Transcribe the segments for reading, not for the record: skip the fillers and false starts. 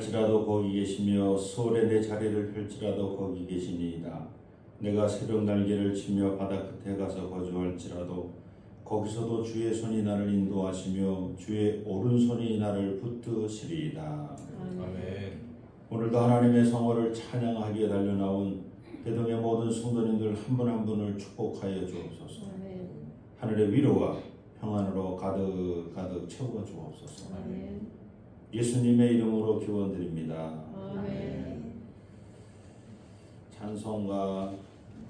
갈지라도 거기 계시며 수월에 내 자리를 펼지라도 거기 계시니이다. 내가 새벽 날개를 치며 바다 끝에 가서 거주할지라도 거기서도 주의 손이 나를 인도하시며 주의 오른손이 나를 붙드시리이다. 아멘. 오늘도 하나님의 성호를 찬양하기에 달려나온 대동의 모든 성도님들 한 분 한 분을 축복하여 주옵소서. 아멘. 하늘의 위로와 평안으로 가득 채워 주옵소서. 아멘. 예수님의 이름으로 기원드립니다. 아멘. 찬송가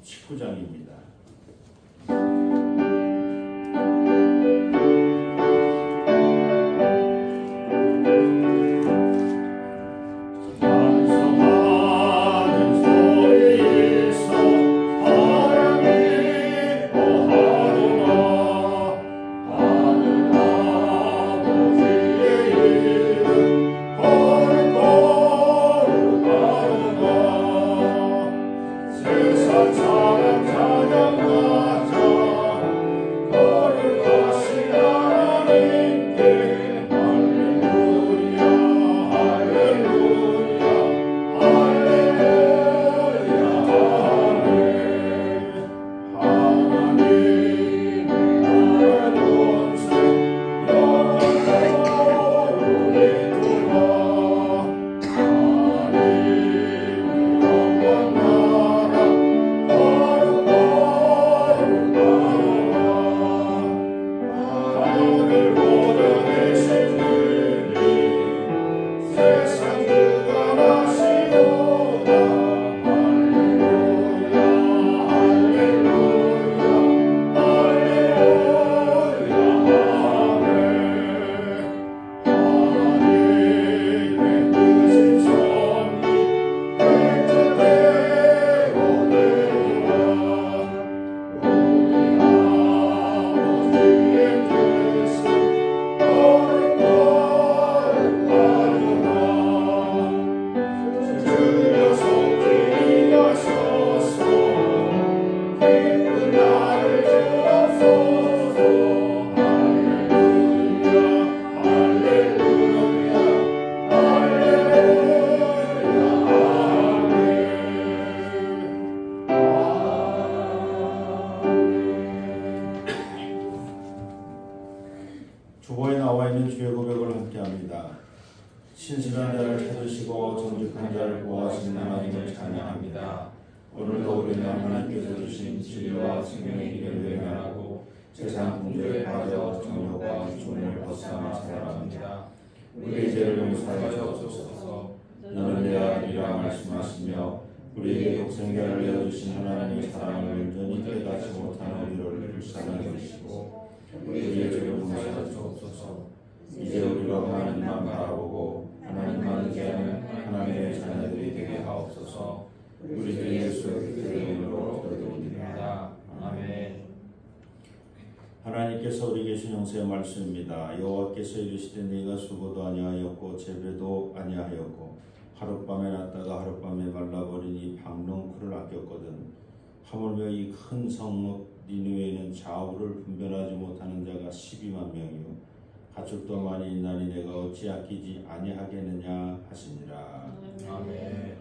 19장입니다. 주보에 나와 있는 주의 고백을 함께합니다. 신실한 자를 찾으시고 정직한 자를 보호하시는 하나님을 찬양합니다. 오늘도 우리는 하나님께서 주신 진리와 생명의 길을 외면하고 세상 풍조에 빠져 정욕과 기준을 벗어나 살아갑니다. 우리의 죄를 용서하여 주옵소서. 너는 내 아들이라 말씀하시며 우리에게 독생자를 내어주신 하나님의 사랑을 온전히 깨닫지 못하는 우리를 불쌍히 여기시고 우리의 죄를 용서하여 주옵소서. 이제 우리가 하나님만 바라보고 하나님만 의지하는 하나님의 자녀들이 되게 하옵소서. 우리 주 예수 그리스도의 이름으로 기도드립니다. 아멘. 하나님께서 우리에게 주신 영세의 말씀입니다. 여호와께서 이르시되 네가 수고도 아니하였고 재배도 아니하였고 하룻밤에 났다가 하룻밤에 말라버리니 박농쿨을 아꼈거든. 하물며 이 큰 성읍 니느웨는 좌우를 분별하지 못하는 자가 12만 명이요 가축도 많이 있나니 내가 어찌 아끼지 아니하겠느냐 하시니라. 아멘.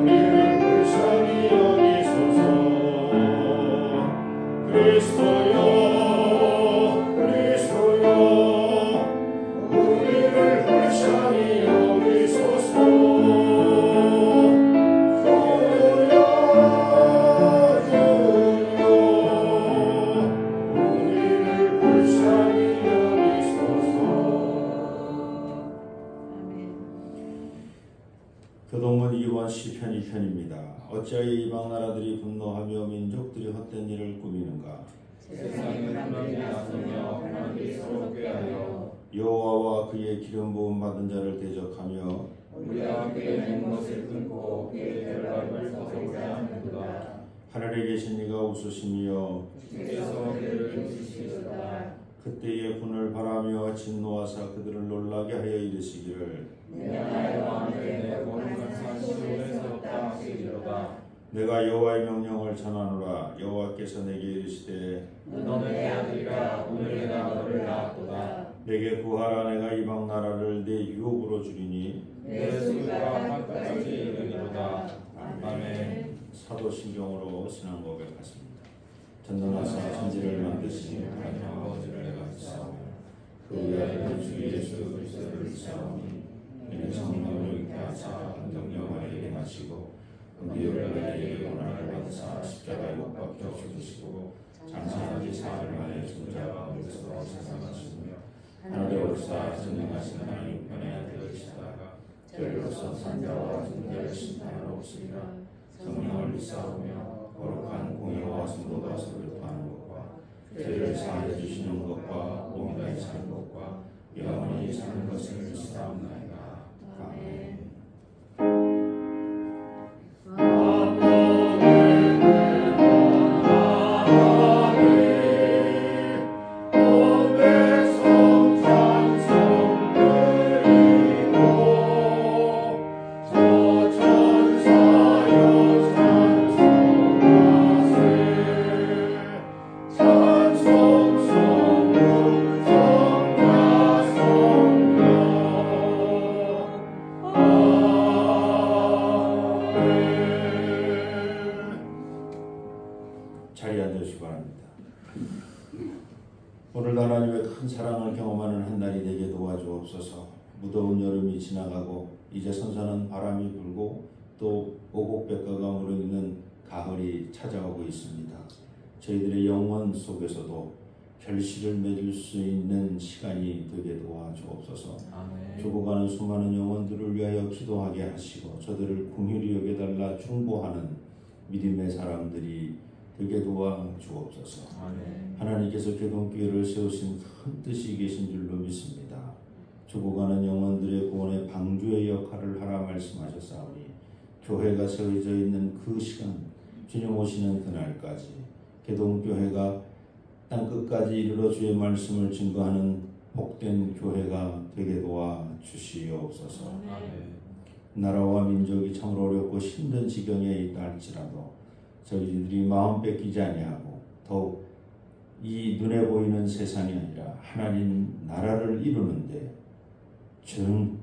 우리를 불쌍히 여기소서. 그리스도여 우리를 불쌍히 여기소서. 교동문 2권 시편 2편입니다. 어찌하여 이방 나라들이 분노하며 민족들이 헛된 일을 꾸미는가. 세상은 하나님이 나서며 하나님이 서로 꾀하여 여호와와 그의 기름 부음 받은 자를 대적하며 우리와 그의 맹못을 끊고 그의 결박을 서서오자 하는도다. 하늘에 계신 이가 웃으시며 주께서 그들을 인치시리로다. 그때의 분을 바라며 진노하사 그들을 놀라게 하여 이르시기를 내가 여호와께 내 거룩한 산 시온에서 없다 하시리로다. 내가 여호와의 명령을 전하노라. 여호와께서 내게 이르시되 너는 내 아들이라. 오늘 내가 너를 낳았도다. 내게 구하라. 내가 이방 나라를 내 유업으로 주리니 내 수가 땅끝까지 이르리로다. 아멘. 사도신경으로 신앙 고백하십니다. 전능하사 천지를 만드신 하나님 아버지를 내가 믿사오며 그 위아래 주 예수 그리스도를 믿사오니 이는 성령으로 잉태하사 성령에게 하시고 은비요에게 고난을 받으사 십자가에 못 박혀 죽으시고 장사하기 사흘 만에 죽은 자 가운데서 세상하시며 하늘에 오르사 전능하신 하나님 편에 되시다가 저희로서 산자와 존재를 심판하러 오시리라. 성령을 믿사오며 거룩한 공의와 성도가 서로 교통하는 것과 죄를 사하여 주시는 것과 몸이 사는 것과 영원히 사는 것을 믿사옵나이다. 아멘. 자리에 앉으시기 바랍니다. 오늘도 하나님의 큰 사랑을 경험하는 한 날이 되게 도와주옵소서. 무더운 여름이 지나가고 이제 선선한 바람이 불고 또 오곡백과가 무르익는 가을이 찾아오고 있습니다. 저희들의 영혼 속에서도 결실을 맺을 수 있는 시간이 되게 도와주옵소서. 아멘. 죽어가는 수많은 영혼들을 위하여 기도하게 하시고 저들을 긍휼히 여겨달라 중보하는 믿음의 사람들이 되게 도와주옵소서. 아멘. 하나님께서 개동교회를 세우신 큰 뜻이 계신 줄로 믿습니다. 죽어가는 영혼들의 구원의 방주의 역할을 하라 말씀하셨사오니 교회가 세워져 있는 그 시간, 주님 오시는 그날까지 개동교회가 땅끝까지 이르러 주의 말씀을 증거하는 복된 교회가 되게 도와주시옵소서. 아멘. 나라와 민족이 참으로 어렵고 힘든 지경에 있다 할지라도 저희들이 마음 뺏기지 아니하고 더욱 이 눈에 보이는 세상이 아니라 하나님 나라를 이루는데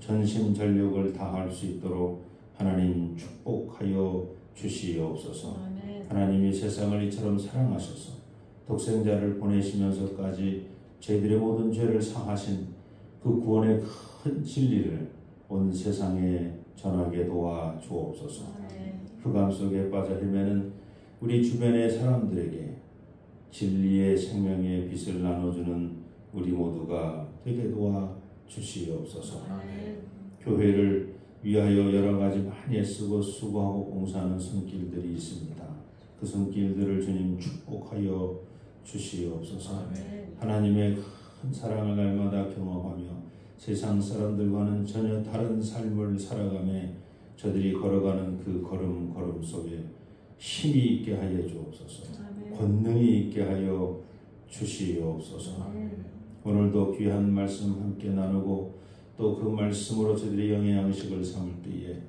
전심전력을 다할 수 있도록 하나님 축복하여 주시옵소서. 아멘. 하나님이 세상을 이처럼 사랑하셔서 독생자를 보내시면서까지 저희들의 모든 죄를 사하신 그 구원의 큰 진리를 온 세상에 전하게 도와 주옵소서. 아멘. 흑암 속에 빠져 헤매는 우리 주변의 사람들에게 진리의 생명의 빛을 나눠주는 우리 모두가 되게 도와 주시옵소서. 아멘. 교회를 위하여 여러 가지 많이 애쓰고 수고하고 봉사하는 손길들이 있습니다. 그 손길들을 주님 축복하여 주시옵소서. 아멘. 하나님의 큰 사랑을 날마다 경험하며 세상 사람들과는 전혀 다른 삶을 살아가며 저들이 걸어가는 그 걸음 속에 힘이 있게 하여 주옵소서. 아멘. 권능이 있게 하여 주시옵소서. 아멘. 오늘도 귀한 말씀 함께 나누고 또 그 말씀으로 저들이 영의 양식을 삼을 때에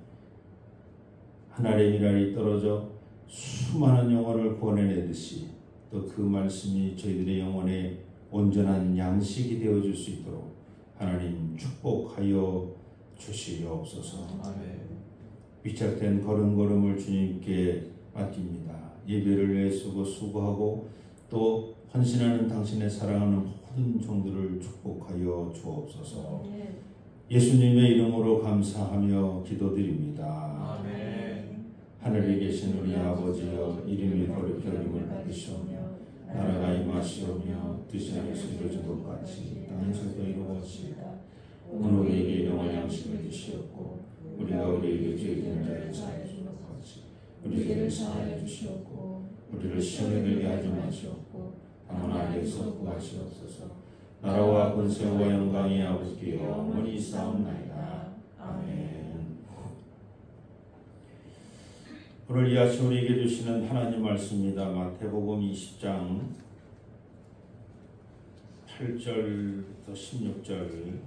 하늘의 미랄이 떨어져 수많은 영혼을 구원해내듯이 또 그 말씀이 저희들의 영혼에 온전한 양식이 되어줄 수 있도록 하나님 축복하여 주시옵소서. 아멘. 위탁된 걸음걸음을 주님께 맡깁니다. 예배를 위해 쓰고 수고하고 또 헌신하는 당신의 사랑하는 모든 종들을 축복하여 주옵소서. 아멘. 예수님의 이름으로 감사하며 기도드립니다. 아멘. 하늘에 계신 우리 아버지여, 이름이 거룩히 여김을 받으시오며 나라가 임하시오며 뜻이 하늘에서 이루어진 것 같이 땅에서도 이루어지이다. 오늘 우리에게 일용할 양식을 주시옵고 우리가 우리에게 죄 지은 자를 사하여 준 것 같이 우리 죄를 사하여 주시옵고 우리를 시험에 들게 하지 마시옵고 다만 악에서 구하시옵소서. 나라와 권세와 영광이 아버지께 영원히 있사옵나이다. 아멘. 오늘 이 아침 우리에게 주시는 하나님 말씀입니다. 마태복음 20장 8절부터 16절.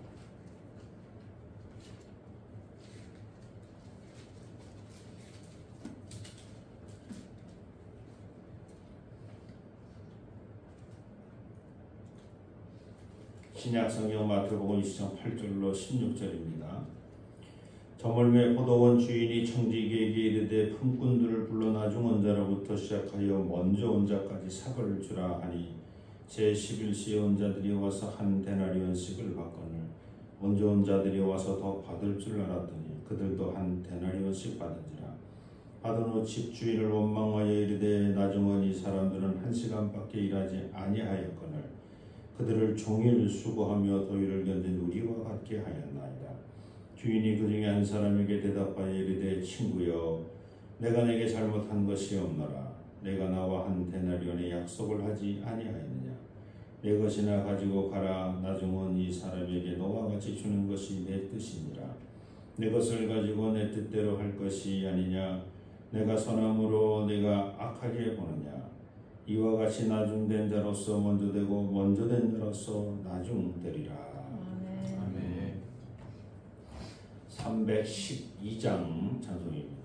신약성경 마태복음 20장 8절로 16절입니다. 저물매 포도원 주인이 청지기에게 이르되 품꾼들을 불러 나중 온 자로부터 시작하여 먼저 온 자까지 삭을 주라 하니 제 11시에 온 자들이 와서 한 데나리온씩을 받거늘 먼저 온 자들이 와서 더 받을 줄 알았더니 그들도 한 데나리온씩 받은지라. 받은 후 집주인을 원망하여 이르되 나중 온 이 사람들은 1시간밖에 일하지 아니하였거늘 그들을 종일 수고하며 더위를 견딘 우리와 같게 하였나이다. 주인이 그 중에 한 사람에게 대답하여 이르되 친구여 내가 내게 잘못한 것이 없노라. 내가 나와 한 데나리온의 약속을 하지 아니하였느냐. 내 것이나 가지고 가라. 나중 온 이 사람에게 너와 같이 주는 것이 내 뜻이니라. 내 것을 가지고 내 뜻대로 할 것이 아니냐. 내가 선함으로 내가 악하게 보느냐. 이와 같이 나중된 자로서 먼저 되고 먼저 된 자로서 나중되리라. 아멘. 312장 찬송입니다.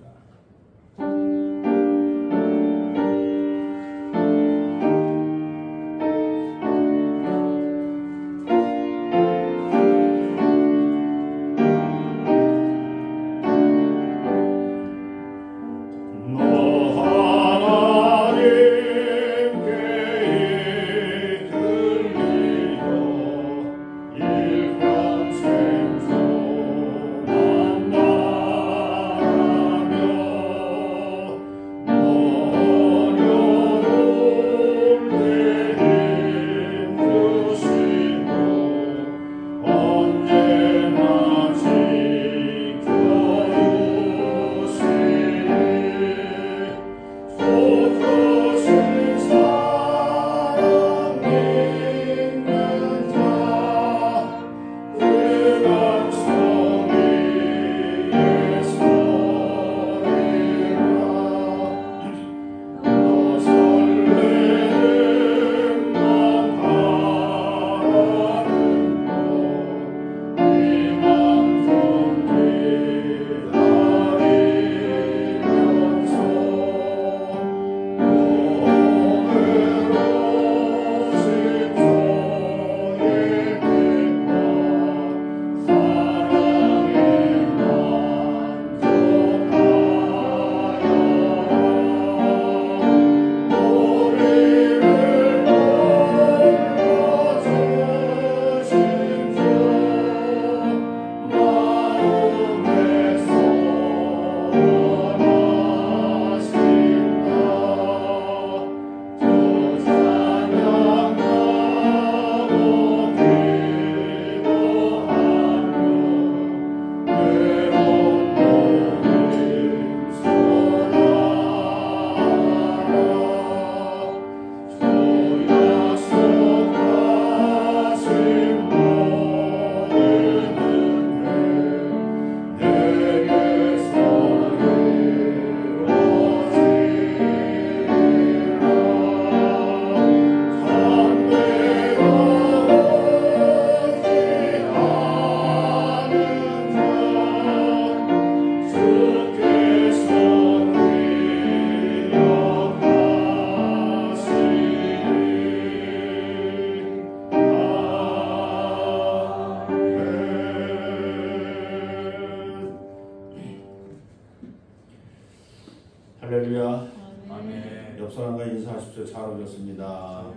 할렐루야. 아멘. 옆 사람과 인사하십시오. 잘 오셨습니다.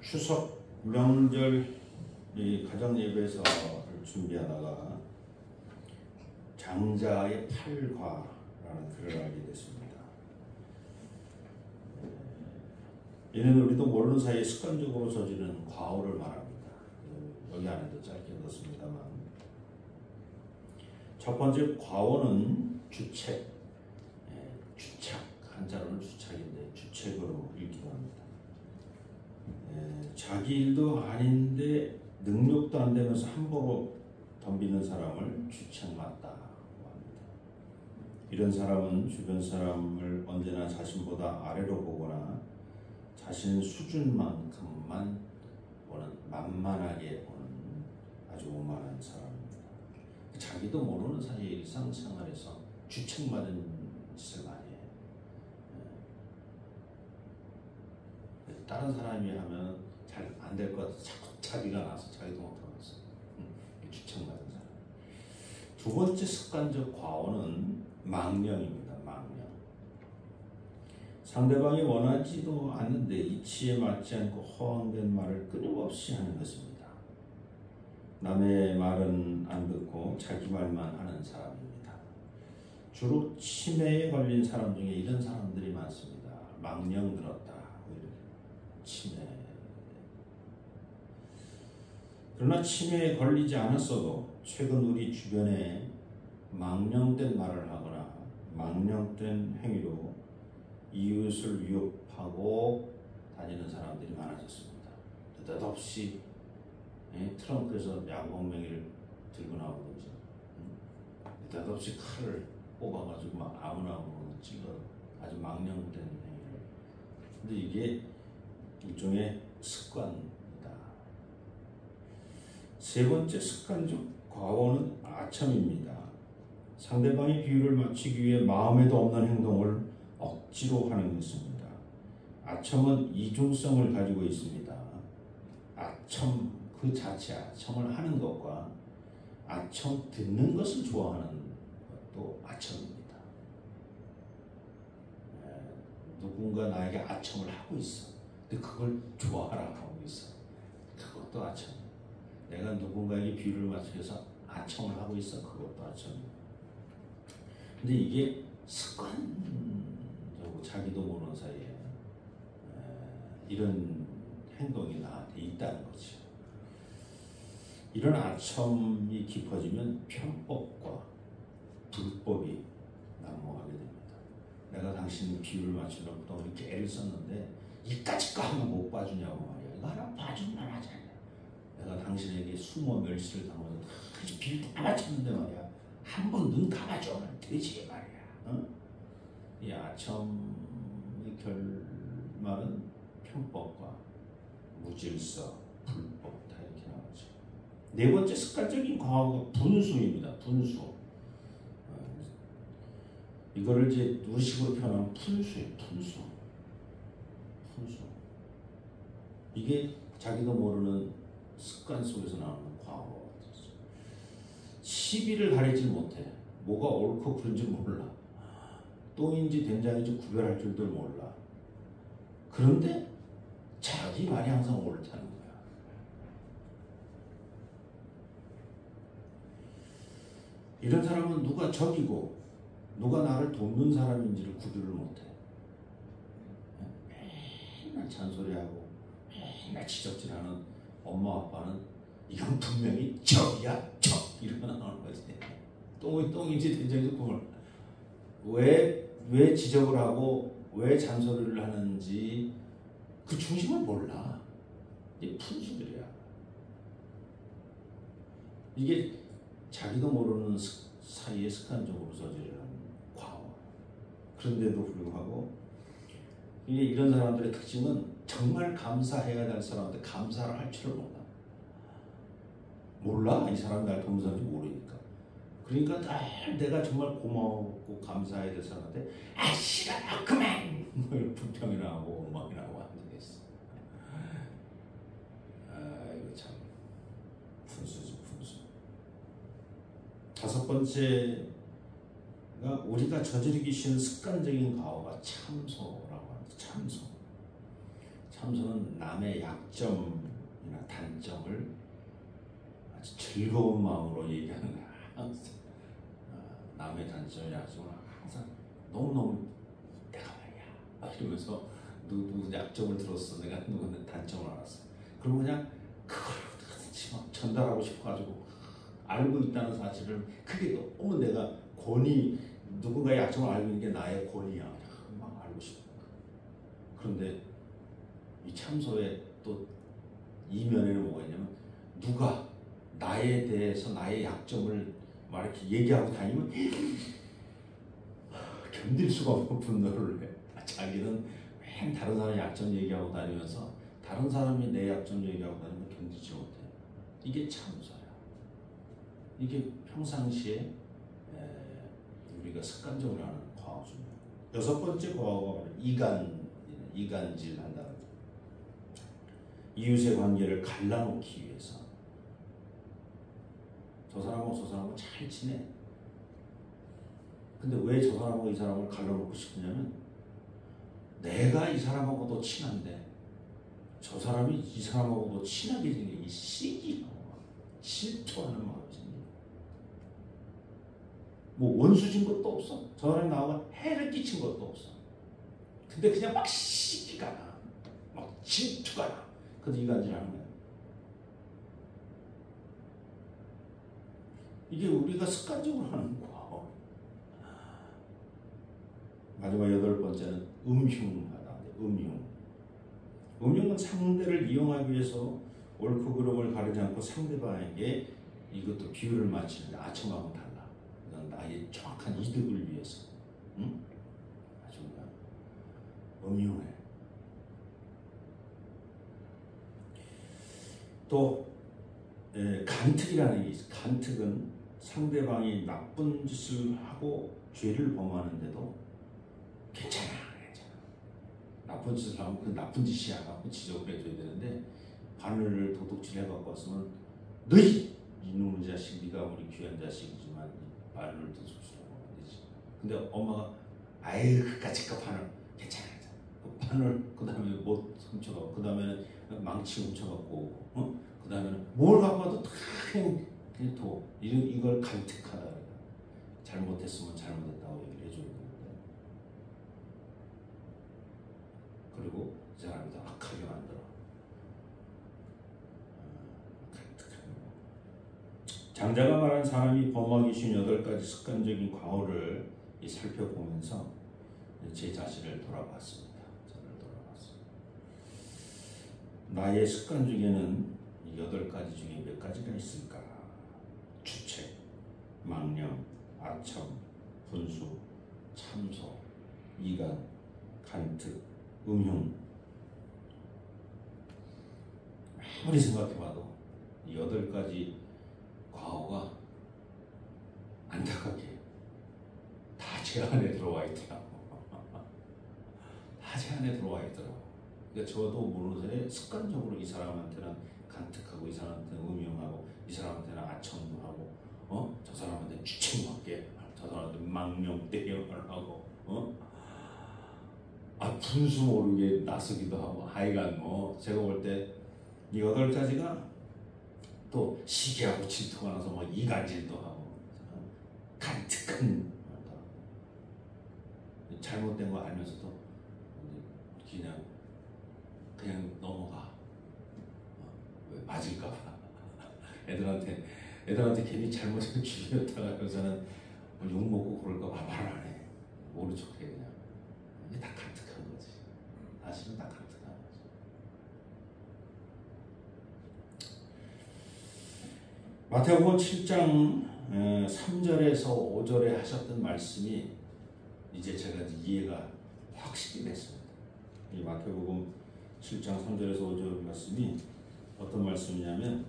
추석 명절 이 가정 예배에서 준비하다가 장자의 8과라는 글을 알게 됐습니다. 이는 우리도 모르는 사이에 습관적으로 저지르는 과오를 말합니다. 여기 안에도 짧게 넣었습니다만, 첫 번째 과오는 주책, 주착, 한자로는 주착인데 주책으로 읽기도 합니다. 자기 일도 아닌데 능력도 안 되면서 함부로 덤비는 사람을 주책맞다고 합니다. 이런 사람은 주변 사람을 언제나 자신보다 아래로 보거나 자신 수준만큼만 보는, 만만하게 보는 아주 오만한 사람입니다. 자기도 모르는 사이에 일상생활에서 주책맞은 짓을 많이 해요. 다른 사람이 하면 잘 안 될 것 같아서 자꾸 자기가 나서 자기도 못하면서 추천받은 사람. 두 번째 습관적 과오는 망령입니다. 망령. 상대방이 원하지도 않는데 이치에 맞지 않고 허황된 말을 끊임없이 하는 것입니다. 남의 말은 안 듣고 자기 말만 하는 사람입니다. 주로 치매에 걸린 사람 중에 이런 사람들이 많습니다. 망령 들었다. 치매. 그러나 치매에 걸리지 않았어도 최근 우리 주변에 망령된 말을 하거나 망령된 행위로 이웃을 위협하고 다니는 사람들이 많아졌습니다. 느닷없이 트렁크에서 야구방망이를 들고 나오든지 느닷없이 칼을 뽑아가지고 막 아무나 찔러 아주 망령된 행위를. 근데 이게 일종의 습관이다. 세 번째 습관적 과오는 아첨입니다. 상대방의 비율을 맞추기 위해 마음에도 없는 행동을 억지로 하는 것입니다. 아첨은 이중성을 가지고 있습니다. 아첨 그 자체 아첨을 하는 것과 아첨 듣는 것을 좋아하는 것도 아첨입니다. 누군가 나에게 아첨을 하고 있어. 근데 그걸 좋아하라고 하고 있어. 그것도 아첨. 내가 누군가에게 비율을 맞춰서 아첨을 하고 있어. 그것도 아첨입니다. 근데 이게 습관적으로 자기도 모르는 사이에 이런 행동이 나한테 있다는 거죠. 이런 아첨이 깊어지면 편법과 불법이 난무하게 됩니다. 내가 당신 비율을 맞추려고 그동안 이렇게 애를 썼는데 이까짓 거 하면 못 봐주냐고 말이야. 이거 하나 봐주면 하잖아. 내가 당신에게 수모 멸시를 당하면서 비율도 다 맞췄는데 말이야. 한 번 눈 감아주면 되지 말이야. 어? 이 아첨의 결말은 편법과 무질서, 불법 다 이렇게 나오죠. 네 번째 습관적인 과오가 분수입니다. 분수. 이거를 이제 우리식으로 표현하면 푼수예요. 푼수. 이게 자기도 모르는 습관 속에서 나오는 과오가 있어요. 시비를 가리지 못해. 뭐가 옳고 그른지 몰라. 똥인지 된장인지 구별할 줄도 몰라. 그런데 자기 말이 항상 옳다는 거야. 이런 사람은 누가 적이고 누가 나를 돕는 사람인지를 구별을 못해. 맨날 잔소리하고 맨날 지적질하는 엄마 아빠는 이건 분명히 적이야 적 이러고 나오는 거지. 똥인지 된장인지 구별. 왜 지적을 하고 왜 잔소리를 하는지 그 중심을 몰라. 이게 푼수들이야. 이게 자기도 모르는 사이에 습관적으로 저지르는 과오. 그런데도 불구하고 이런 사람들의 특징은 정말 감사해야 될 사람한테 감사를 할 줄을 몰라. 이 사람이 날 돕는 사람인지 모르니까. 그러니까 늘 내가 정말 고마웠고 감사해야 될 사람한테 아 싫어 그만 불평이나 하고 엉망이나 하고 안 되겠어. 이거 참 분수지 분수. 다섯 번째가 우리가 저지르기 쉬운 습관적인 과오가 참소라고 합니다. 참소는 남의 약점이나 단점을 아주 즐거운 마음으로 얘기하는 거야. 남의 단점이나 약점을 항상 너무너무 내가 말이야 이러면서 누구 약점을 들었어. 내가 누구는 단점을 알았어. 그럼 그냥 그걸 어떻게든지 막 전달하고 싶어가지고 알고 있다는 사실을 그게 너무 내가 권위 누군가의 약점을 알고 있는 게 나의 권위야. 막 알고 싶어. 그런데 이 참소의 또 이면에는 뭐가 있냐면 누가 나에 대해서 나의 약점을 막 이렇게 얘기하고 다니면 견딜 수가 없고 분노를 해. 자기는 맨 다른 사람의 약점 얘기하고 다니면서 다른 사람이 내 약점 얘기하고 다니면 견디지 못해. 이게 참소야. 이게 평상시에 우리가 습관적으로 하는 과오 중에 여섯 번째 과오가 이간질 한다는 거죠. 이웃의 관계를 갈라놓기 위해서. 저 사람하고 저 사람하고 잘 지내. 근데 왜 저 사람하고 이 사람을 갈라놓고 싶으냐면 내가 이 사람하고도 친한데 저 사람이 이 사람하고도 친하게 지내는 이 시기하고 질투하는 마음이 생겨요. 뭐 원수진 것도 없어. 저 사람이 나하고 해를 끼친 것도 없어. 근데 그냥 막 시기가 나. 막 질투가 나. 그래서 이간질하는 거야. 이게 우리가 습관적으로 하는 거야. 마지막 8번째는 음흉하다. 음흉은 상대를 이용하기 위해서 옳고 그름을 가리지 않고 상대방에게 이것도 비유를 맞추는데 아첨하고 달라. 이건 나의 정확한 이득을 위해서. 응? 아주 음흉해. 또 간특이라는 게 있어. 간특은 상대방이 나쁜 짓을 하고 죄를 범하는데도 괜찮아. 나쁜 짓을 하면 그 나쁜 짓이야 하고 지적을 해줘야 되는데 바늘을 도둑질 해갖고 왔으면 너희 이놈의 자식, 네가 우리 귀한 자식이지만 바늘을 도둑질하고 되지. 근데 엄마가 아이 그까짓 거 바늘 괜찮아. 그 바늘 그 다음에 못 훔쳐가고 그 다음에는 망치 훔쳐갖고 그 다음에는 뭘 갖고 와도 다 그냥 도 이걸 간택하다. 잘못했으면 잘못했다고 얘기를 해줘야 되는데 그리고 이 사람이 더 악하게 만들어. 장자가 말한 사람이 범하기 쉬운 8가지 습관적인 과오를 살펴보면서 제 자신을 돌아봤습니다. 저를 돌아봤습니다. 나의 습관 중에는 이 8가지 중에 몇 가지가 있을까? 주책, 망령, 아첨, 분수, 참소, 이간, 간특, 음흉. 아무리 생각해봐도 이 8가지 과오가 안타깝게 다 제 안에 들어와 있더라고. 다 제 안에 들어와 있더라고. 그러니까 저도 모르는 습관적으로 이 사람한테는 간특하고 이 사람한테는 음흉하고 이 사람한테는 아첨도 하고 저 사람한테 주책맞게 저 사람한테 망령 대형을 하고 분수 모르게 나서기도 하고 하여간 뭐 제가 볼 때 이 8가지가 또 시기하고 질투가 나서 막 이간질도 하고 간특한 잘못된 거 알면서도 그냥 넘어가. 왜 맞을까봐 애들한테 괜히 잘못해서 죽였다가 여기서는 욕 먹고 그럴까봐 말을 안 해. 모른 척해 그냥. 이게 다 간특한 거지. 사실은 다 간특한 거지. 마태복음 7장 3절에서 5절에 하셨던 말씀이 이제 제가 이해가 확실히 됐습니다. 이 마태복음 7장 3절에서 5절 말씀이 어떤 말씀이냐면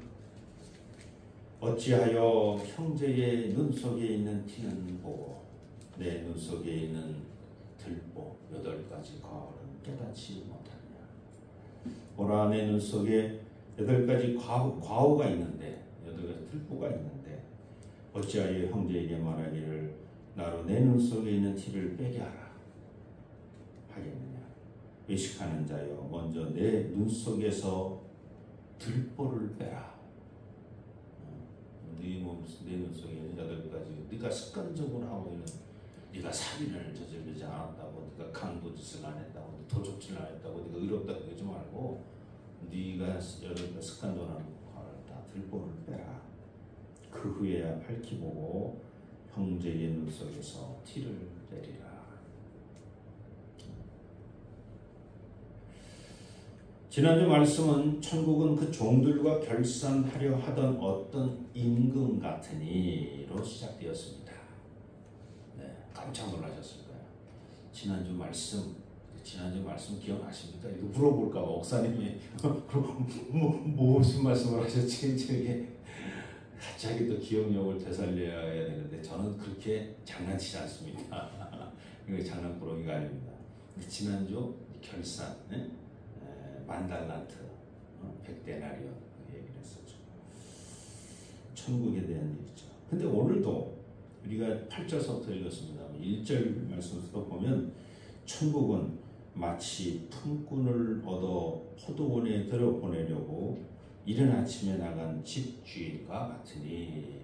어찌하여 형제의 눈 속에 있는 티는 보고 내 눈 속에 있는 들보 8가지 과오는 깨닫지 못하느냐. 보라 내 눈 속에 8가지 과오가 있는데 8가지 들보가 있는데 어찌하여 형제에게 말하기를 나로 내 눈 속에 있는 티를 빼게 하라 하겠느냐. 외식하는 자여 먼저 내 눈 속에서 들보를 빼라. 네 눈 속에 있는 8가지 네가 습관적으로 하고 있는 네가 살인을 저지르지 않았다고 네가 강도짓을 안 했다고 도적질을 안 했다고 네가 의롭다고 그러지 말고 네가 습관적으로 하는 거를 다 들보를 빼라. 그 후에야 밝히 보고 형제의 눈 속에서 티를 내리라. 지난주 말씀은 천국은 그 종들과 결산하려 하던 어떤 임금 같으니로 시작되었습니다. 네, 깜짝 놀라셨을 거예요. 지난주 말씀 기억나십니까? 이거 물어볼까 봐 목사님이 무슨 말씀을 하셨지? 저게 갑자기 또 기억력을 되살려야 되는데 저는 그렇게 장난치지 않습니다. 이거 장난꾸러기가 아닙니다. 지난주 결산, $10,000 100데나리온 얘기를 했었죠. 천국에 대한 얘기죠. 근데 오늘도 우리가 8절서부터 읽었습니다. 1절 말씀부터 보면 천국은 마치 품꾼을 얻어 포도원에 들여보내려고 이른 아침에 나간 집주인과 같으니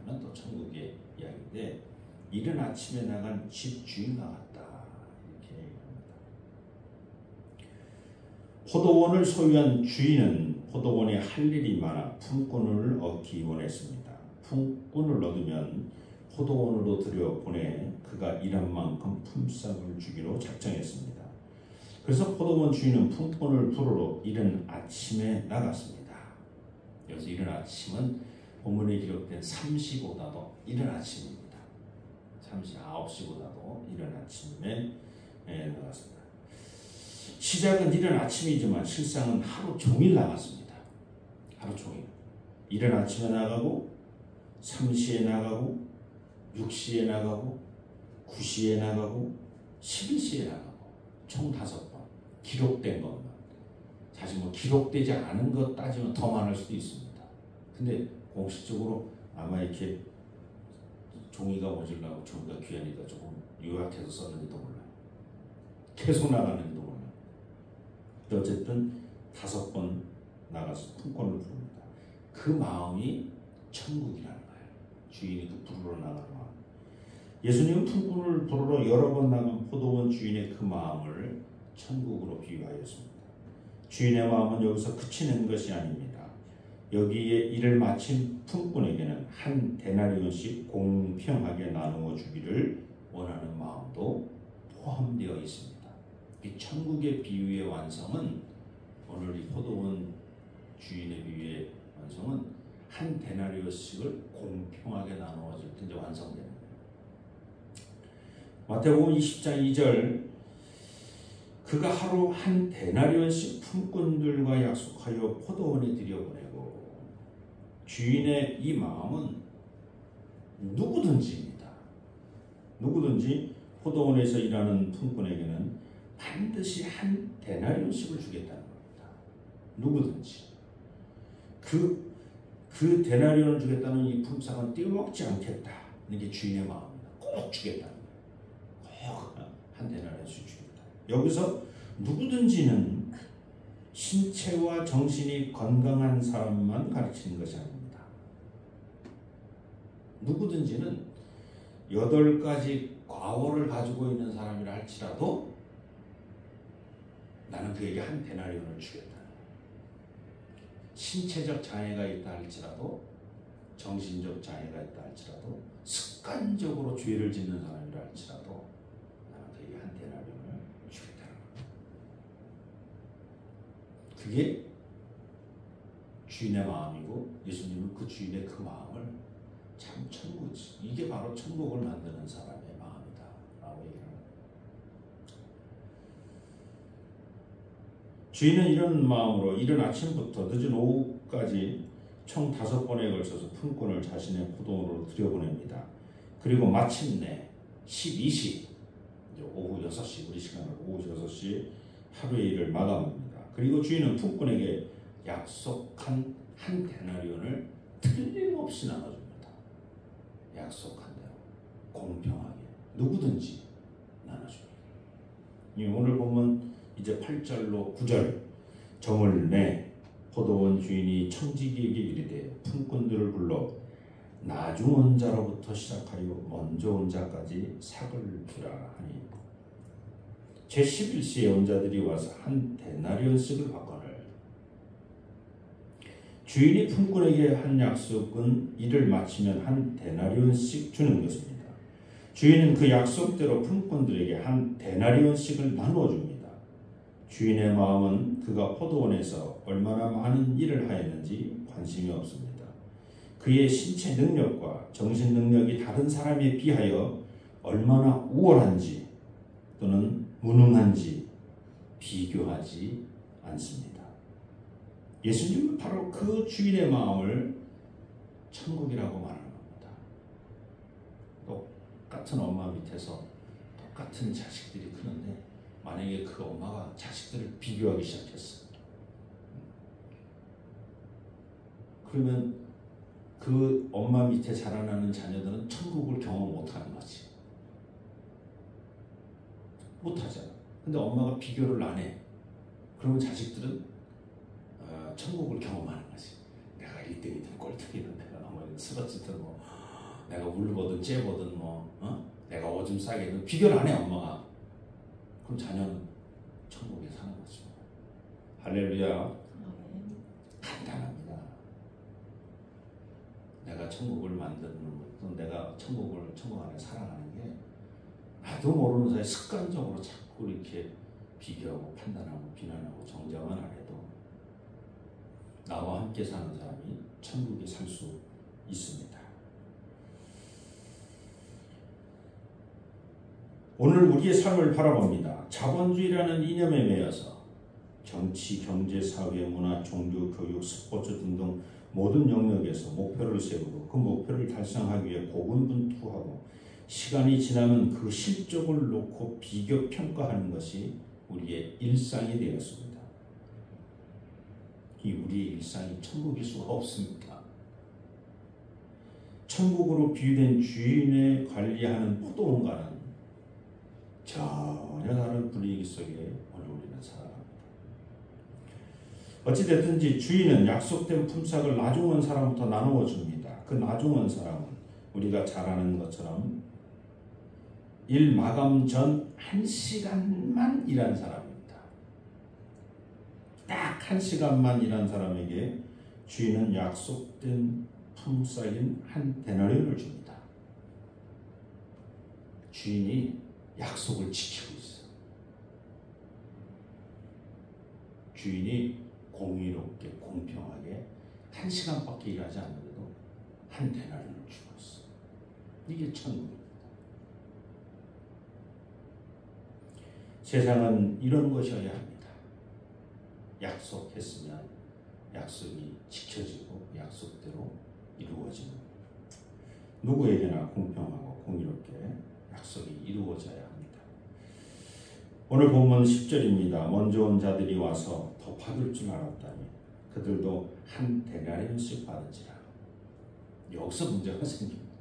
하는 또 천국의 이야기인데, 이른 아침에 나간 집주인과 같다 이렇게 얘기합니다. 포도원을 소유한 주인은 포도원에 할 일이 많아 품꾼을 얻기 원했습니다. 품꾼을 얻으면 포도원으로 들여보내 그가 일한 만큼 품삯을 주기로 작정했습니다. 그래서 포도원 주인은 품꾼을 부르러 이른 아침에 나갔습니다. 여기서 이른 아침은 본문에 기록된 3시보다도 이른 아침입니다. 9시보다도 이른 아침에 나갔습니다. 시작은 이른 아침이지만 실상은 하루 종일 나갔습니다. 하루 종일. 이른 아침에 나가고 3시에 나가고 6시에 나가고 9시에 나가고 11시에 나가고 총 5번 기록된 것만. 사실 뭐 기록되지 않은 것 따지면 더 많을 수도 있습니다. 근데 공식적으로 아마 이렇게 종이가 모자라고 종이가 귀하니까 조금 요약해서 썼는지도 몰라요. 계속 나가는지도 몰라요. 어쨌든 5번 나가서 품꾼을 부릅니다. 그 마음이 천국이라는 거예요. 주인이 그 부르러 나가는 마음. 예수님은 품꾼을 부르러 여러 번 나간 포도원 주인의 그 마음을 천국으로 비유하였습니다. 주인의 마음은 여기서 그치는 것이 아닙니다. 여기에 일을 마친 품꾼에게는 한 데나리온씩 공평하게 나누어 주기를 원하는 마음도 포함되어 있습니다. 이 천국의 비유의 완성은, 오늘 이 포도원 주인의 비유의 완성은 한 데나리온씩을 공평하게 나누어 줄 때 이제 완성되는 거예요. 마태복음 20장 2절, 그가 하루 한 데나리온씩 품꾼들과 약속하여 포도원에 들여보내고, 주인의 이 마음은 누구든지입니다. 누구든지 포도원에서 일하는 품꾼에게는 반드시 한 데나리온씩을 주겠다는 겁니다. 누구든지. 그 데나리온을 주겠다는 이 품삯은 떼어먹지 않겠다. 이게 주인의 마음입니다. 꼭 주겠다는 거예요. 꼭 한 데나리온씩 주겠다. 여기서 누구든지는 신체와 정신이 건강한 사람만 가르치는 것이 아닙니다. 누구든지는 8가지 과오를 가지고 있는 사람이라 할지라도 나는 그에게 한 데나리온을 주겠다. 신체적 장애가 있다 할지라도, 정신적 장애가 있다 할지라도, 습관적으로 죄를 짓는 사람이라 할지라도 나는 그에게 한 데나리온을 주겠다는 겁니다. 그게 주인의 마음이고, 예수님은 그 주인의 그 마음을 참 천국이지, 이게 바로 천국을 만드는 사람의 마음이다 라고 얘기합니다. 주인은 이런 마음으로 이른 아침부터 늦은 오후까지 총 5번에 걸쳐서 품꾼을 자신의 포도원으로 들여보냅니다. 그리고 마침내 12시, 오후 6시, 우리 시간으로 오후 6시 하루의 일을 마감합니다. 그리고 주인은 품꾼에게 약속한 한 데나리온을 틀림없이 나눠줍니다. 약속한 대로 공평하게 누구든지 나눠줍니다. 오늘 보면 이제 8절로 9절, 정을 내 포도원 주인이 청지기에게 이르되 품꾼들을 불러 나중 온 자로부터 시작하여 먼저 온 자까지 삭을 주라 하니, 제11시에 온 자들이 와서 한 데나리온씩을 받거늘. 주인이 품꾼에게 한 약속은 일을 마치면 한 데나리온씩 주는 것입니다. 주인은 그 약속대로 품꾼들에게 한 데나리온씩을 나누어 줍니다. 주인의 마음은 그가 포도원에서 얼마나 많은 일을 하였는지 관심이 없습니다. 그의 신체 능력과 정신 능력이 다른 사람에 비하여 얼마나 우월한지 또는 무능한지 비교하지 않습니다. 예수님은 바로 그 주인의 마음을 천국이라고 말하는 겁니다. 똑같은 엄마 밑에서 똑같은 자식들이 크는데, 만약에 그 엄마가 자식들을 비교하기 시작했어. 그러면 그 엄마 밑에 자라나는 자녀들은 천국을 경험 못하는 거지. 못하잖아. 근데 엄마가 비교를 안 해. 그러면 자식들은 천국을 경험하는 거지. 내가 1등이든 꼴등이든 내가 쓰러지든 뭐 내가 울보든 째보든 내가 오줌 싸게든 비교를 안 해 엄마가. 그럼 자녀는 천국에 사는 거죠. 할렐루야. 간단합니다. 내가 천국을 만드는 것도 내가 천국 안에 살아가는 게 나도 모르는 사이에 습관적으로 자꾸 이렇게 비교하고 판단하고 비난하고 정죄만 안 해도 나와 함께 사는 사람이 천국에 살 수 있습니다. 오늘 우리의 삶을 바라봅니다. 자본주의라는 이념에 매여서 정치, 경제, 사회, 문화, 종교, 교육, 스포츠 등등 모든 영역에서 목표를 세우고 그 목표를 달성하기 위해 고군분투하고 시간이 지나면 그 실적을 놓고 비교 평가하는 것이 우리의 일상이 되었습니다. 이 우리의 일상이 천국일 수가 없습니다. 천국으로 비유된 주인의 관리하는 포도원과는 전혀 다른 분위기 속에 오늘 우리는 살아갑니다. 어찌됐든지 주인은 약속된 품삯을 나중은 사람부터 나누어 줍니다. 그 나중은 사람은 우리가 잘 아는 것처럼 일 마감 전 1시간만 일한 사람입니다. 딱 1시간만 일한 사람에게 주인은 약속된 품삯인 한 데나리온을 줍니다. 주인이 약속을 지키고 있어. 주인이 공의롭게 공평하게 1시간밖에 일하지 않는데도 한 데나리온을 주고 있어. 이게 천국입니다. 세상은 이런 것이어야 합니다. 약속했으면 약속이 지켜지고 약속대로 이루어지는, 누구에게나 공평하고 공의롭게 약속이 이루어져야 합니다. 오늘 본문 10절입니다. 먼저 온 자들이 와서 더 받을 줄 알았다니 그들도 한 데나리온씩 받은지라. 여기서 문제가 생깁니다.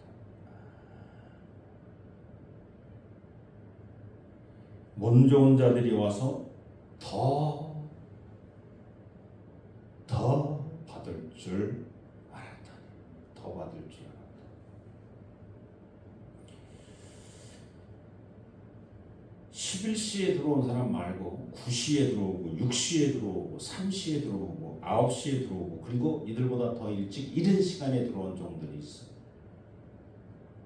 먼저 온 자들이 와서 더 받을 줄 알았다. 더 받을 줄 알았다. 11시에 들어온 사람 말고 9시에 들어오고 6시에 들어오고 3시에 들어오고 9시에 들어오고 그리고 이들보다 더 일찍 이른 시간에 들어온 종들이 있어.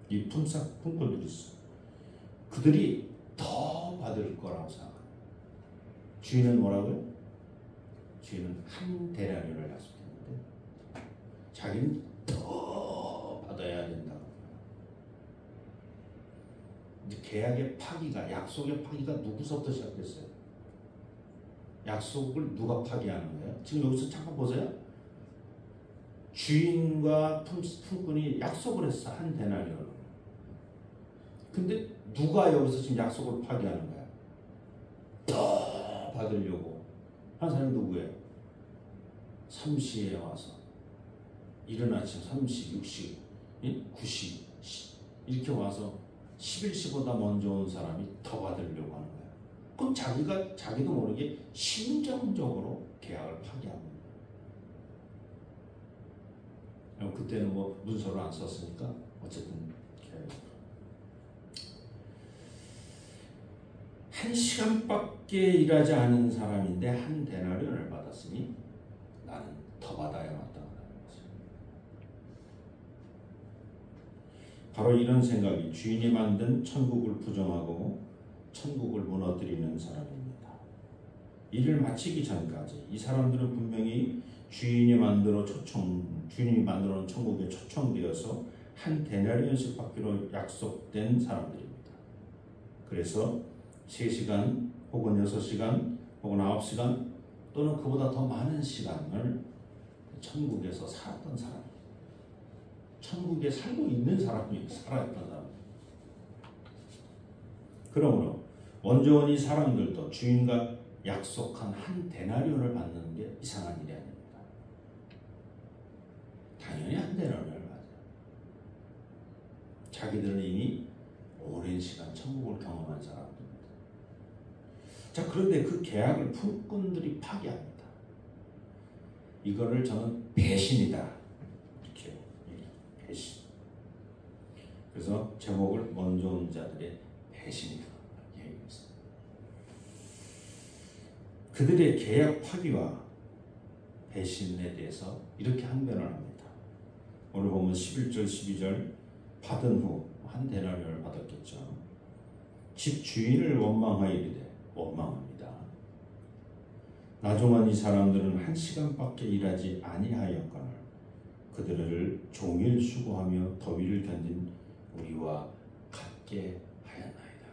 이 품꾼들이 있어. 그들이 더 받을 거라고 생각합니다. 주인은 뭐라고요? 주인은 한 데나리온을 약속했는데 자기는 더 받아야 된다고. 이제 계약의 파기가, 약속의 파기가 누구서부터 시작됐어요? 약속을 누가 파기하는 거예요? 지금 여기서 잠깐 보세요. 주인과 품꾼이 약속을 했어. 한 데나리온을. 근데 누가 여기서 지금 약속을 파기하는 거야? 더 받으려고 한 사람이 누구예요? 3시에 와서 이른 아침 3시, 6시, 9시 이렇게 와서 11시보다 먼저 온 사람이 더 받으려고 하는 거야. 그럼 자기도 모르게 심정적으로 계약을 파기합니다. 그때는 뭐 문서를 안 썼으니까 어쨌든 계약이 1시간밖에 일하지 않은 사람인데 한 데나리온을 받았으니 나는 더 받아야 마땅하다는 거죠. 바로 이런 생각이 주인이 만든 천국을 부정하고 천국을 무너뜨리는 사람입니다. 일을 마치기 전까지 이 사람들은 분명히 주인이 만들어 놓은 천국에 초청되어서 한 데나리온씩 받기로 약속된 사람들입니다. 그래서 3시간 혹은 6시간 혹은 9시간 또는 그보다 더 많은 시간을 천국에서 살았던 사람, 천국에 살고 있는 사람이 살아있던 사람. 그러므로 먼저 온 이 사람들도 주인과 약속한 한 데나리온을 받는 게 이상한 일이 아닙니다. 당연히 한 데나리온을 받아요. 자기들은 이미 오랜 시간 천국을 경험한 사람들입니다. 자, 그런데 그 계약을 품꾼들이 파기합니다. 이거를 저는 배신이다 이렇게 얘기합니다. 배신. 그래서 제목을 먼저 온 자들의 배신이다 얘기했어요. 그들의 계약 파기와 배신에 대해서 이렇게 항변을 합니다. 오늘 보면 11절 12절 받은 후 한 데나리온을 받았겠죠. 집 주인을 원망하여 이르되 원망합니다. 나중한 이 사람들은 1시간밖에 일하지 아니하였거늘 그들을 종일 수고하며 더위를 견딘 우리와 같게 하였나이다.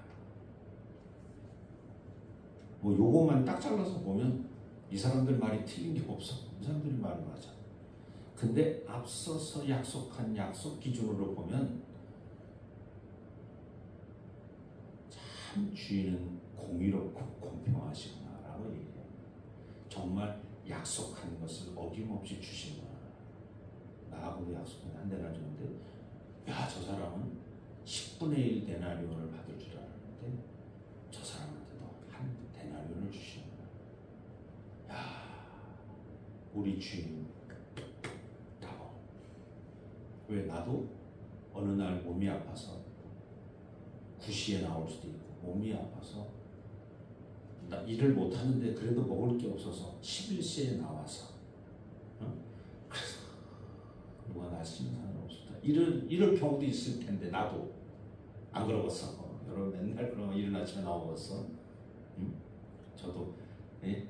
뭐 요것만 딱 잘라서 보면 이 사람들 말이 틀린 게 없어. 이 사람들이 말이 맞아. 근데 앞서서 약속한 약속 기준으로 보면 참 주인은 공의롭고 공평하시구나라고 얘기해요. 정말 약속한 것을 어김없이 주시구나. 나하고도 약속한 한 데나리온인데 야, 저 사람은 10분의 1 데나리온을 받을 줄 알았는데 저 사람한테도 한 데나리온을 주시는구나. 야, 우리 주인 다워. 왜 나도 어느 날 몸이 아파서 9시에 나올 수도 있고 몸이 아파서 나 일을 못하는데 그래도 먹을 게 없어서 11시에 나와서 그래서 누가 날씨는 상관없었다. 이럴 경우도 있을 텐데 나도 안 그러겠어. 여러분 맨날 그러면 이른 아침에 나오겠어. 저도 이게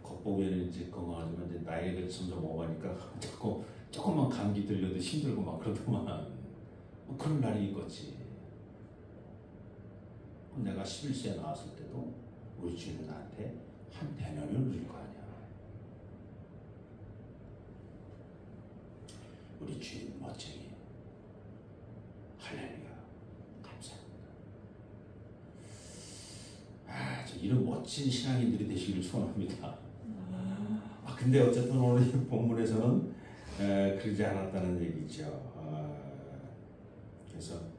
겉보기에는 이제 건강하지만 이제 나이가 점점 먹으니까 자꾸 조금만 감기 들려도 힘들고 막 그러더만 뭐 그런 날이 있겠지. 내가 11시에 나왔을 때도 우리 주인은 나한테 한 데나리온을 줄 거 아니야. 우리 주인 멋쟁이. 할렐루야. 감사합니다. 저 이런 멋진 신앙인들이 되시기를 소원합니다. 근데 어쨌든 오늘 이 본문에서는 그러지 않았다는 얘기죠. 그래서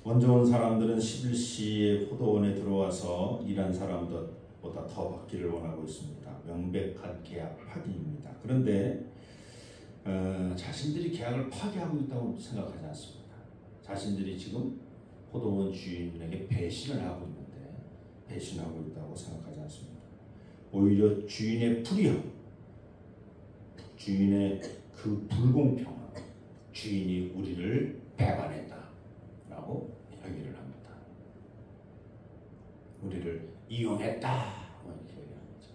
먼저 온 사람들은 11시에 포도원에 들어와서 일한 사람보다 더 받기를 원하고 있습니다. 명백한 계약 파기입니다. 그런데 자신들이 계약을 파기하고 있다고 생각하지 않습니다. 자신들이 지금 포도원 주인에게 배신을 하고 있는데 배신하고 있다고 생각하지 않습니다. 오히려 주인의 불의함, 주인의 그 불공평함, 주인이 우리를 배반했다 라고 이야기를 합니다. 우리를 이용했다 이렇게 얘기하는 거죠.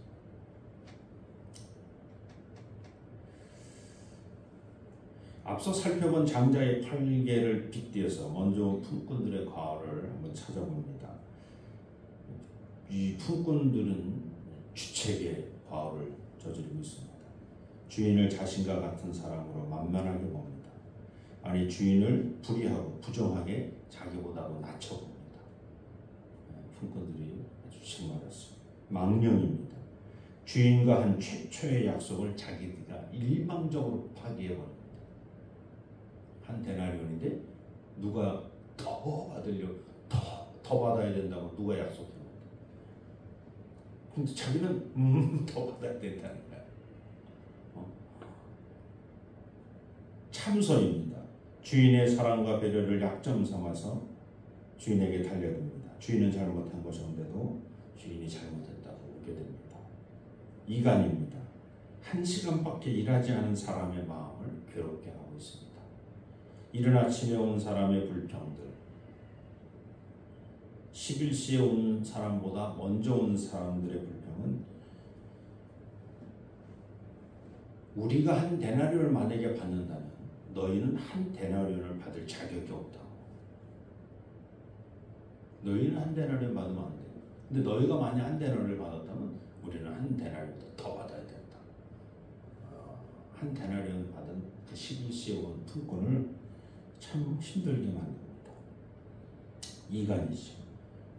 앞서 살펴본 장자의 8개를 빗대어서 먼저 품꾼들의 과오를 한번 찾아봅니다. 이 품꾼들은 주책의 과오를 저지르고 있습니다. 주인을 자신과 같은 사람으로 만만하게 봅니다. 아니 주인을 불의하고 부정하게 자기보다도 낮춰봅니다. 품꾼들이 아주 심하였습니다. 망령입니다. 주인과 한 최초의 약속을 자기가 일방적으로 파기해버립니다. 한 데나리온인데 누가 더 받으려 더 받아야 된다고 누가 약속해요. 근데 자기는 더 받아야 된다는 거야. 참선입니다. 주인의 사랑과 배려를 약점 삼아서 주인에게 달려듭니다. 주인은 잘못한 것인데도 주인이 잘못했다고 웃게 됩니다. 이간입니다. 1시간밖에 일하지 않은 사람의 마음을 괴롭게 하고 있습니다. 이른 아침에 온 사람의 불평들, 11시에 온 사람보다 먼저 온 사람들의 불평은 우리가 한 데나리온을 만약에 받는다면 너희는 한 데나리온을 받을 자격이 없다. 너희는 한 데나리온 받으면 안 돼. 근데 너희가 만약 한 데나리온을 받았다면 우리는 한 데나리온 더 받아야 된다. 한 데나리온 받은 그 11시에 온 품꾼을 참 힘들게 만듭니다. 이간이죠.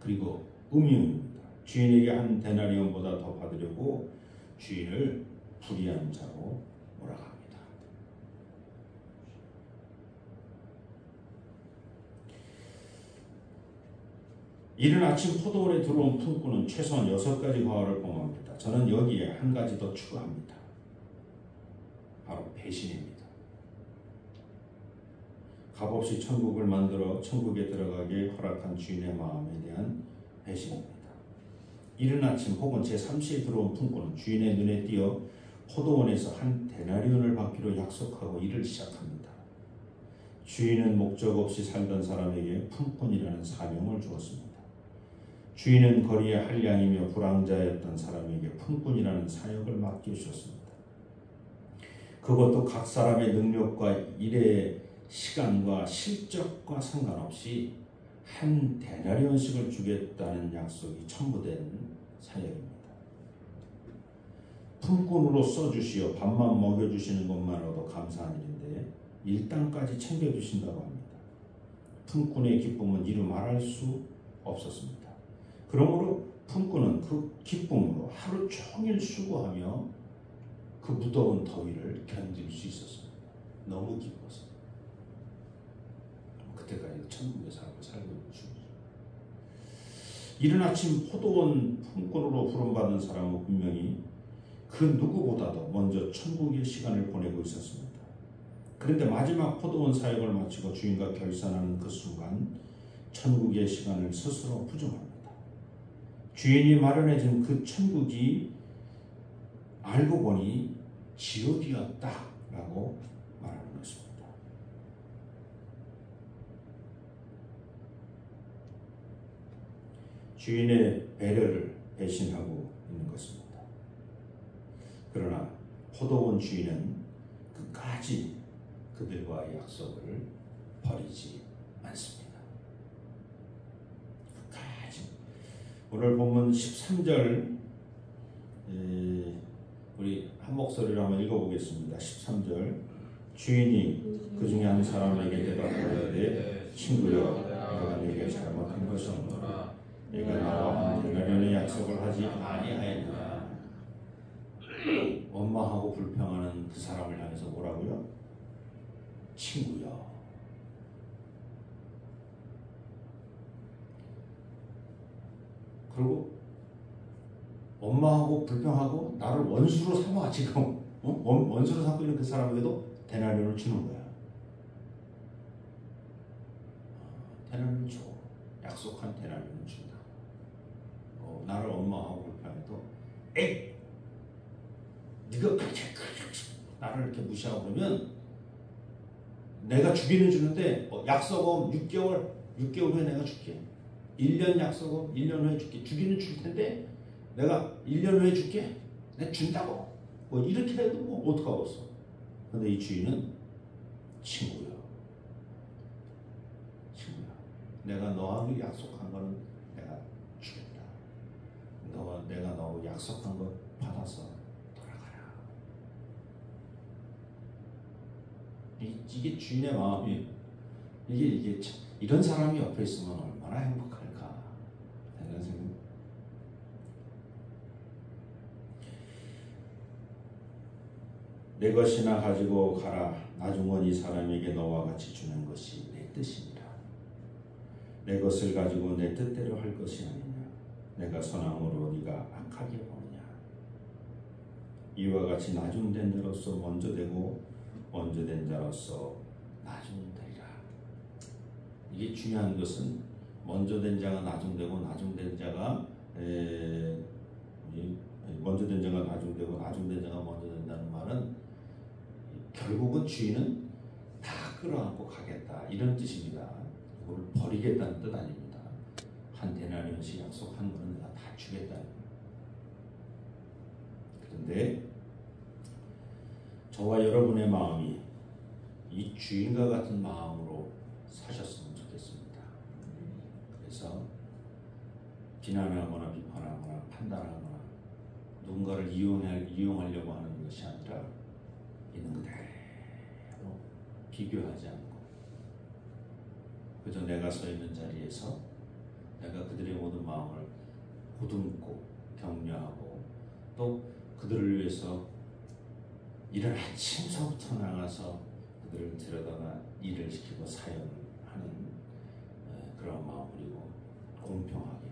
그리고 음흉입니다. 주인에게 한 데나리온보다 더 받으려고 주인을 불의한 자로 몰아갑니다. 이른 아침 포도원에 들어온 품꾼은 최소한 6가지 과오를 범합니다. 저는 여기에 한 가지 더 추가합니다. 바로 배신입니다. 값없이 천국을 만들어 천국에 들어가게 허락한 주인의 마음에 대한 배신입니다. 이른 아침 혹은 제3시에 들어온 품꾼은 주인의 눈에 띄어 포도원에서 한 데나리온을 받기로 약속하고 일을 시작합니다. 주인은 목적 없이 살던 사람에게 품꾼이라는 사명을 주었습니다. 주인은 거리의 한량이며 불황자였던 사람에게 품꾼이라는 사역을 맡겨주셨습니다. 그것도 각 사람의 능력과 일의 시간과 실적과 상관없이 한 데나리온씩을 주겠다는 약속이 첨부된 사역입니다. 품꾼으로 써주시어 밥만 먹여주시는 것만으로도 감사한 일인데 일당까지 챙겨주신다고 합니다. 품꾼의 기쁨은 이루 말할 수 없었습니다. 그러므로 품꾼은 그 기쁨으로 하루 종일 수고하며 그 무더운 더위를 견딜 수 있었습니다. 너무 기뻐서. 그때까지 천국의 삶을 살고 있는 중이죠. 이른 아침 포도원 품꾼으로 부름받은 사람은 분명히 그 누구보다도 먼저 천국의 시간을 보내고 있었습니다. 그런데 마지막 포도원 사역을 마치고 주인과 결산하는 그 순간 천국의 시간을 스스로 부정합니다. 주인이 마련해준 그 천국이 알고 보니 지옥이었다라고 말하는 것입니다. 주인의 배려를 배신하고 있는 것입니다. 그러나 포도원 주인은 끝까지 그들과의 약속을 버리지 않습니다. 끝까지. 오늘 본문 13절 우리 한 목소리로 한번 읽어보겠습니다. 13절 주인이 그 중에 한 사람에게 대답하되 친구여 내가 네게 잘못한 것이 없노라 내가 나와 한 데나리온의 약속을 하지 아니하였느냐. 원망하고 불평하는 그 사람을 향해서 뭐라고요? 친구여. 그리고 원망하고 불평하고 나를 원수로 삼아 지금 원수로 삼고 있는 그 사람에게도 데나리온을 주는 거야. 데나리온을 줘. 약속한 데나리온을 준다. 나를 원망하고 불평해도 에이 네가 나를 이렇게 무시하고 그러면 내가 주기는 주는데 약속은 6개월 후에 내가 줄게. 1년 약속은 1년 후에 줄게. 주기는 줄 텐데 내가 1년 후에 줄게. 내가 준다고. 이렇게 해도 어떡하겠어. 근데 이 주인은 친구야. 내가 너하고 약속한 거는 내가 주겠다. 내가 너하고 약속한 거 받아서 돌아가라. 이게 주인의 마음이 이게 이런 사람이 옆에 있으면 얼마나 행복할까. 이런 생각. 내 것이나 가지고 가라. 나중은 이 사람에게 너와 같이 주는 것이 내 뜻이니라. 내 것을 가지고 내 뜻대로 할 것이 아니냐. 내가 선함으로 네가 악하게 보느냐. 이와 같이 나중된 자로서 먼저 되고 먼저 된 자로서 나중되리라. 이게 중요한 것은 먼저 된 자가 나중되고 나중된 자가 먼저 된 자가 나중되고 나중된 자가 먼저 된다는 말은 결국은 주인은 다 끌어안고 가겠다 이런 뜻입니다. 이걸 버리겠다는 뜻 아닙니다. 한 데나리온씩 약속한 거는 내가 다 주겠다는 거예요. 그런데 저와 여러분의 마음이 이 주인과 같은 마음으로 사셨으면 좋겠습니다. 그래서 비난하거나 비판하거나 판단하거나 누군가를 이용하려고 하는 것이 아니라 있는 그대로 비교하지 않고 그저 내가 서 있는 자리에서 내가 그들의 모든 마음을 보듬고 격려하고 또 그들을 위해서 이른 아침서부터 나가서 그들을 데려다가 일을 시키고 사역을 하는 그런 마음이고 공평하게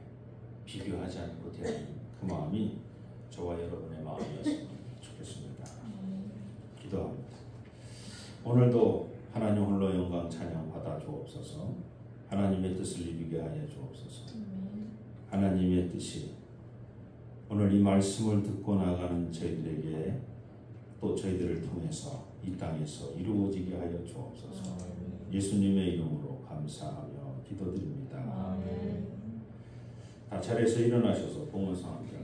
비교하지 않고 대하는 그 마음이 저와 여러분의 마음이었으면 좋겠습니다. 기도합니다. 오늘도 하나님 홀로 영광 찬양 받아 주옵소서. 하나님의 뜻을 이루게 하여 주옵소서. 하나님의 뜻이 오늘 이 말씀을 듣고 나가는 저희들에게 또 저희들을 통해서 이 땅에서 이루어지게 하여 주옵소서. 예수님의 이름으로 감사하며 기도드립니다. 다 자리에서 일어나셔서 봉헌성 함께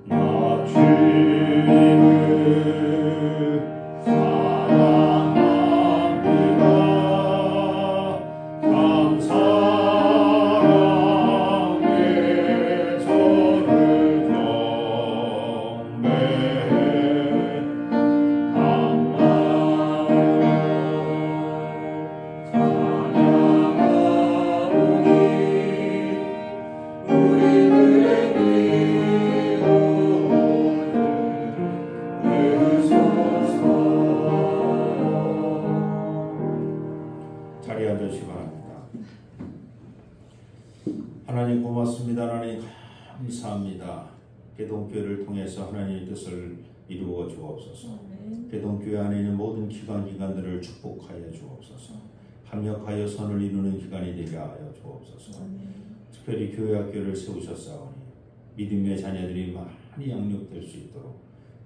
나 주님을 하나님 고맙습니다. 하나님 감사합니다. 개동교회를 통해서 하나님의 뜻을 이루어 주옵소서. 개동교회 안에 있는 모든 기관들을 축복하여 주옵소서. 합력하여 선을 이루는 기관이 되게 하여 주옵소서. 특별히 교회학교를 세우셨사오니 믿음의 자녀들이 많이 양육될 수 있도록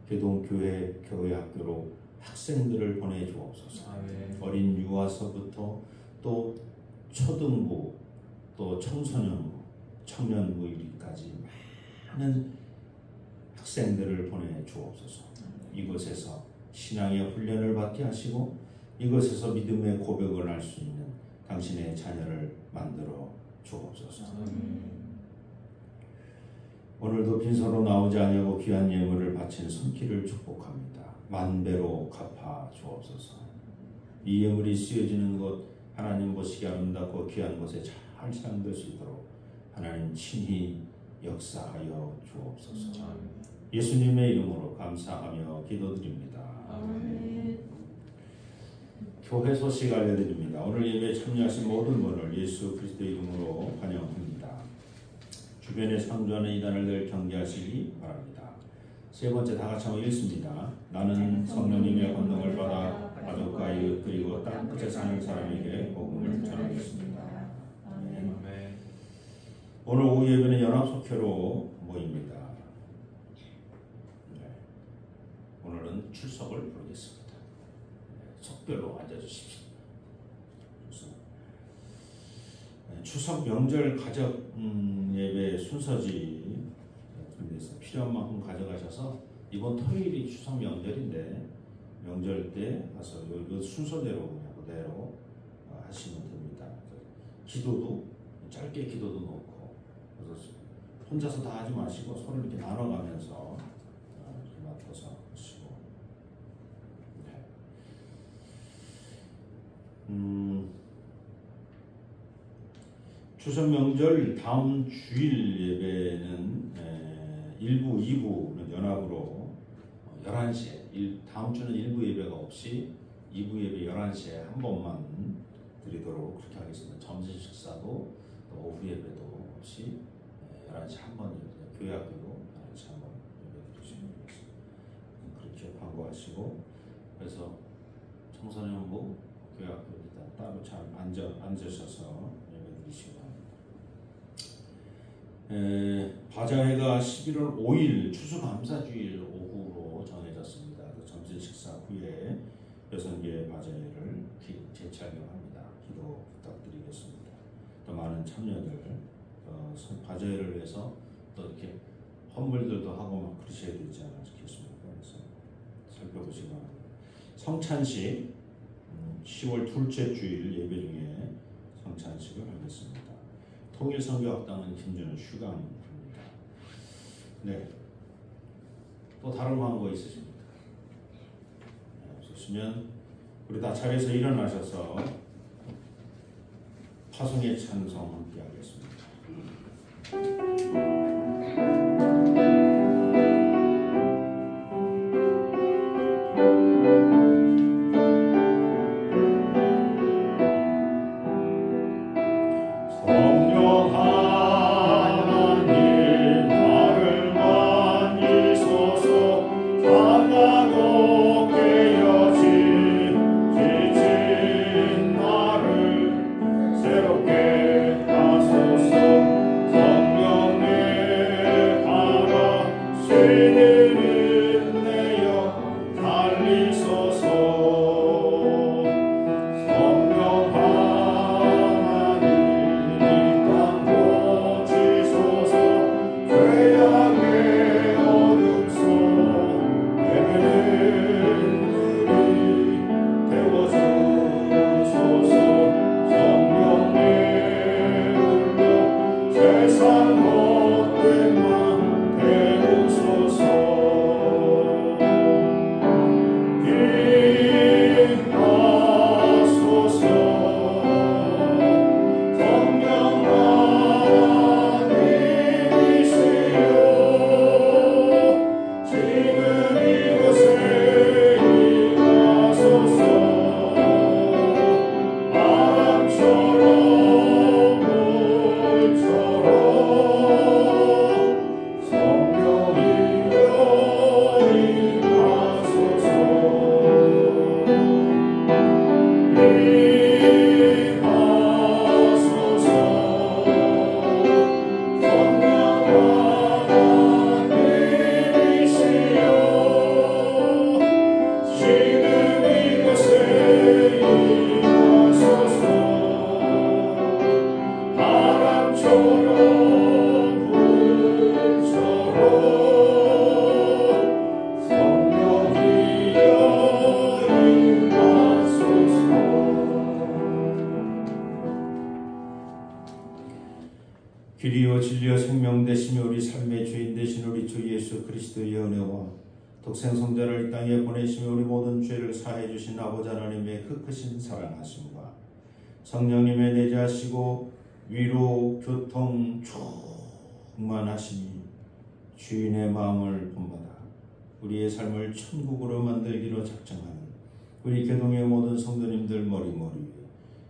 개동교회 교회학교로 학생들을 보내주옵소서. 어린 유아서부터 또 초등부 또 청소년부 청년부 이르기까지 많은 학생들을 보내주옵소서. 이곳에서 신앙의 훈련을 받게 하시고 이곳에서 믿음의 고백을 할 수 있는 당신의 자녀를 만들어 주옵소서. 오늘도 빈손으로 나오지 아니하고 귀한 예물을 바친 손길을 축복합니다. 만배로 갚아 주옵소서. 이 예물이 쓰여지는 곳 하나님 보시기 아름답고 귀한 곳에 잘 사용될 수 있도록 하나님 친히 역사하여 주옵소서. 예수님의 이름으로 감사하며 기도드립니다. 아멘. 교회 소식 알려드립니다. 오늘 예배에 참여하신 모든 분을 예수 그리스도의 이름으로 환영합니다. 주변에 상주하는 이단을 늘 경계하시기 바랍니다. 세 번째 다 같이 한번 읽습니다. 나는 성령님의 권능을 받아 가족과 이웃 그리고 땅 끝에 사는 사람에게 복음을 전하겠습니다. 아멘. 오늘 오후 예배는 연합속회로 모입니다. 네. 오늘은 출석을 부르겠습니다. 속별로 앉아주십시오. 추석 명절 가족 예배 순서지 준비해서 필요한 만큼 가져가셔서 이번 토요일이 추석 명절인데 명절 때 가서 요 순서대로 그냥 그대로 하시면 됩니다. 기도도 짧게 기도도 넣고 그래서 혼자서 다 하지 마시고 서로 이렇게 나눠가면서 이렇게 맡아서 하시고 추석 명절 다음 주일 예배는 1부, 2부는 연합으로 11시에 다음 주는 1부 예배가 없이 2부 예배 11시에 한 번만 드리도록 그렇게 하겠습니다. 점심 식사도 또 오후 예배도 없이 11시 한 번 교회 학교로 11시 한 번 예배 드리시면 되겠습니다. 그렇게 광고하시고 그래서 청소년부 교회 학교 일단 따로 잘 앉으셔서 예배 드리시고 바자회가 11월 5일 추수감사주일 오후로 정해졌습니다. 점심 식사 후에 6개 바자회를 재촬영합니다. 기도 부탁드리겠습니다. 또 많은 참여들 바자회를 위해서 또 이렇게 헌물들도 하고 막 그러셔야 되지 않겠습니까? 그래서 살펴보시기 바랍니다. 성찬식 10월 둘째 주일 예배 중에 성찬식을 하겠습니다. 통일선교학당은 김준호 슈강입니다. 네. 또 다른 광고 있으십니까? 없으시면 우리 다 자리에서 일어나셔서 파송의 찬송 함께 하겠습니다. 길이요 진리요 생명 되시며 우리 삶의 주인 되신 우리 주 예수 그리스도의 은혜와 독생 성자를 이 땅에 보내시며 우리 모든 죄를 사해 주신 아버지 하나님의 그 크신 사랑하심과 성령님의 내재하시고 위로 교통 충만하심이 주인의 마음을 본받아 우리의 삶을 천국으로 만들기로 작정하는 우리 교동의 모든 성도님들 머리머리 위에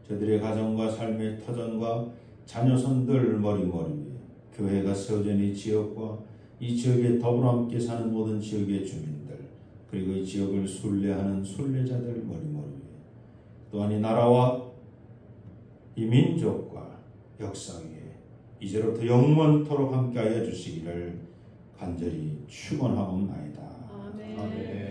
저들의 가정과 삶의 터전과 자녀손들 머리머리 위에 교회가 세워진 이 지역과 이 지역에 더불어 함께 사는 모든 지역의 주민들 그리고 이 지역을 순례하는 순례자들 머리머리 위에 또한 이 나라와 이 민족과 역사 위에 이제로부터 영원토록 함께하여 주시기를 간절히 축원하옵나이다. 아멘.